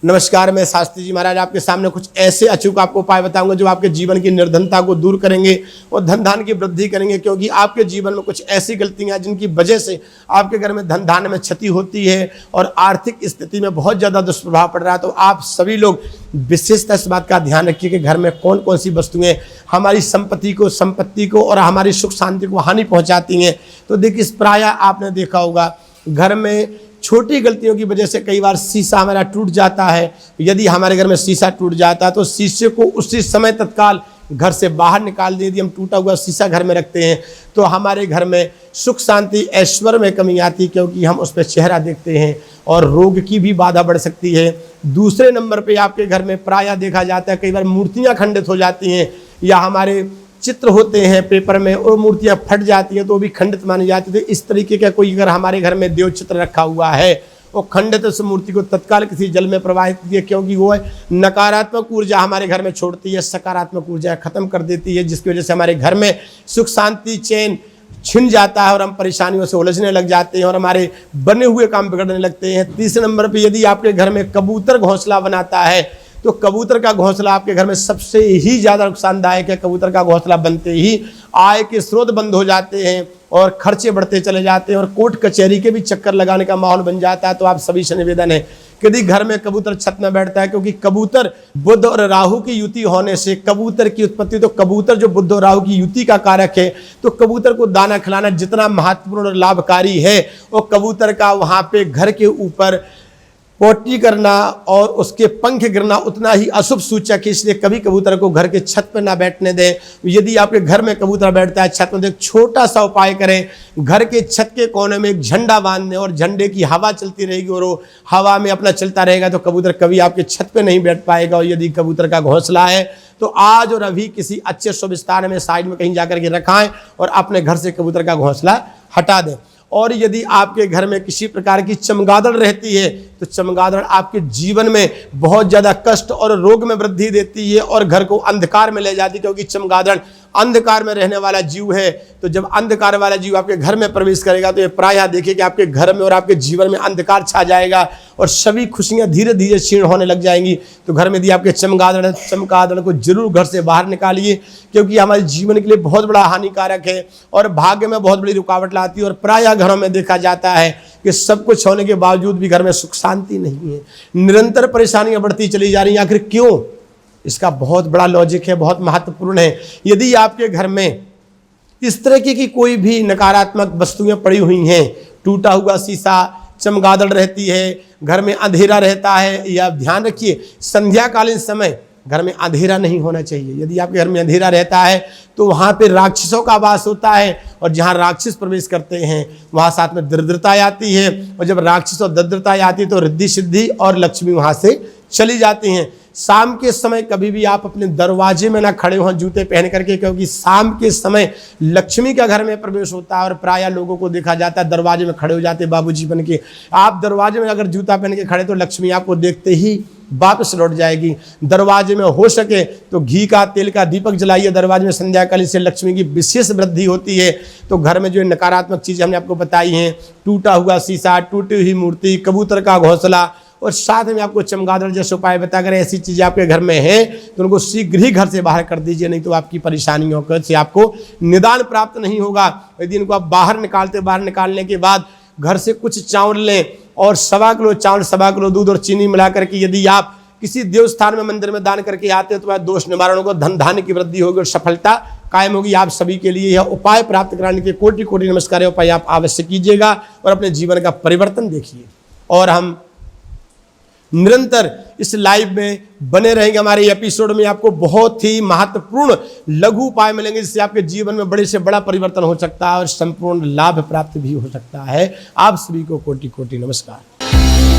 नमस्कार, मैं शास्त्री जी महाराज आपके सामने कुछ ऐसे अचूक आपको उपाय बताऊंगा जो आपके जीवन की निर्धनता को दूर करेंगे और धन धान की वृद्धि करेंगे। क्योंकि आपके जीवन में कुछ ऐसी गलतियां जिनकी वजह से आपके घर में धन धान में क्षति होती है और आर्थिक स्थिति में बहुत ज़्यादा दुष्प्रभाव पड़ रहा है। तो आप सभी लोग विशेषतः इस बात का ध्यान रखिए कि घर में कौन कौन सी वस्तुएं हमारी संपत्ति को और हमारी सुख शांति को हानि पहुँचाती हैं। तो देखिए, प्रायः आपने देखा होगा घर में छोटी गलतियों की वजह से कई बार शीशा हमारा टूट जाता है। यदि हमारे घर में शीशा टूट जाता है तो शीशे को उसी समय तत्काल घर से बाहर निकाल दिए। यदि हम टूटा हुआ शीशा घर में रखते हैं तो हमारे घर में सुख शांति ऐश्वर्य में कमी आती, क्योंकि हम उस पर चेहरा देखते हैं और रोग की भी बाधा बढ़ सकती है। दूसरे नंबर पे आपके घर में प्रायः देखा जाता है कई बार मूर्तियाँ खंडित हो जाती हैं, या हमारे चित्र होते हैं पेपर में और मूर्तियां फट जाती हैं तो भी खंडित मानी जाती है। तो इस तरीके का कोई अगर हमारे घर में देव चित्र रखा हुआ है वो खंडित उस मूर्ति को तत्काल किसी जल में प्रवाहित कीजिए, क्योंकि वो नकारात्मक ऊर्जा हमारे घर में छोड़ती है, सकारात्मक ऊर्जा खत्म कर देती है, जिसकी वजह से हमारे घर में सुख शांति चैन छिन जाता है और हम परेशानियों से उलझने लग जाते हैं और हमारे बने हुए काम बिगड़ने लगते हैं। तीसरे नंबर पर यदि आपके घर में कबूतर घोंसला बनाता है तो कबूतर का घोंसला आपके घर में सबसे ही ज़्यादा नुकसानदायक है। कबूतर का घोंसला बनते ही आय के स्रोत बंद हो जाते हैं और खर्चे बढ़ते चले जाते हैं और कोर्ट कचहरी के भी चक्कर लगाने का माहौल बन जाता है। तो आप सभी से निवेदन है कि यदि घर में कबूतर छत में बैठता है, क्योंकि कबूतर बुध और राहु की युति होने से कबूतर की उत्पत्ति, तो कबूतर जो बुध और राहु की युति का कारक है, तो कबूतर को दाना खिलाना जितना महत्वपूर्ण और लाभकारी है वो कबूतर का वहाँ पे घर के ऊपर पोटी करना और उसके पंख गिरना उतना ही अशुभ सूचक है। इसलिए कभी कबूतर को घर के छत पर ना बैठने दें। यदि आपके घर में कबूतर बैठता है छत में, तो एक छोटा सा उपाय करें, घर के छत के कोने में एक झंडा बांध दें और झंडे की हवा चलती रहेगी और वो हवा में अपना चलता रहेगा, तो कबूतर कभी आपके छत पे नहीं बैठ पाएगा। और यदि कबूतर का घोंसला है तो आज और अभी किसी अच्छे शुभ स्थान में साइड में कहीं जाकर के रखाएं और अपने घर से कबूतर का घोंसला हटा दें। और यदि आपके घर में किसी प्रकार की चमगादड़ रहती है तो चमगादड़ आपके जीवन में बहुत ज़्यादा कष्ट और रोग में वृद्धि देती है और घर को अंधकार में ले जाती है, क्योंकि चमगादड़ अंधकार में रहने वाला जीव है। तो जब अंधकार वाला जीव आपके घर में प्रवेश करेगा तो ये प्रायः देखिए कि आपके घर में और आपके जीवन में अंधकार छा जाएगा और सभी खुशियां धीरे धीरे क्षीण होने लग जाएंगी। तो घर में यदि आपके चमगादड़ को जरूर घर से बाहर निकालिए, क्योंकि हमारे जीवन के लिए बहुत बड़ा हानिकारक है और भाग्य में बहुत बड़ी रुकावट लाती है। और प्रायः घरों में देखा जाता है कि सब कुछ होने के बावजूद भी घर में सुख शांति नहीं है, निरंतर परेशानियां बढ़ती चली जा रही हैं। आखिर क्यों? इसका बहुत बड़ा लॉजिक है, बहुत महत्वपूर्ण है। यदि आपके घर में इस तरह की कोई भी नकारात्मक वस्तुएं पड़ी हुई हैं, टूटा हुआ शीशा, चमगादड़ रहती है, घर में अंधेरा रहता है, या ध्यान रखिए संध्याकालीन समय घर में अंधेरा नहीं होना चाहिए। यदि आपके घर में अंधेरा रहता है तो वहाँ पे राक्षसों का वास होता है और जहाँ राक्षस प्रवेश करते हैं वहाँ साथ में दरिद्रता आती है, और जब राक्षस और दरिद्रता आती है तो रिद्धि सिद्धि और लक्ष्मी वहाँ से चली जाती हैं। शाम के समय कभी भी आप अपने दरवाजे में ना खड़े हों जूते पहन करके, क्योंकि शाम के समय लक्ष्मी का घर में प्रवेश होता है और प्रायः लोगों को देखा जाता है दरवाजे में खड़े हो जाते हैं बाबूजी बन के। आप दरवाजे में अगर जूता पहन के खड़े तो लक्ष्मी आपको देखते ही वापस लौट जाएगी। दरवाजे में हो सके तो घी का तेल का दीपक जलाइए दरवाजे में संध्याकालीन, से लक्ष्मी की विशेष वृद्धि होती है। तो घर में जो नकारात्मक चीज़ें हमने आपको बताई हैं, टूटा हुआ शीशा, टूटी हुई मूर्ति, कबूतर का घोंसला और साथ में आपको चमगादड़ जैसे उपाय बताकर ऐसी चीज़ें आपके घर में हैं तो उनको शीघ्र ही घर से बाहर कर दीजिए, नहीं तो आपकी परेशानियों से आपको निदान प्राप्त नहीं होगा। यदि इनको आप बाहर निकालने के बाद घर से कुछ चावल लें और 1.25 किलो चावल, 1.25 किलो दूध और चीनी मिला करके यदि आप किसी देवस्थान में मंदिर में दान करके आते हैं तो वह दोष निवारण होगा, धन धान्य की वृद्धि होगी और सफलता कायम होगी। आप सभी के लिए यह उपाय प्राप्त कराने के कोटि कोटि नमस्कार। उपाय आप अवश्य कीजिएगा और अपने जीवन का परिवर्तन देखिए। और हम निरंतर इस लाइव में बने रहेंगे। हमारे एपिसोड में आपको बहुत ही महत्वपूर्ण लघु उपाय मिलेंगे जिससे आपके जीवन में बड़े से बड़ा परिवर्तन हो सकता है और संपूर्ण लाभ प्राप्त भी हो सकता है। आप सभी को कोटि कोटि नमस्कार।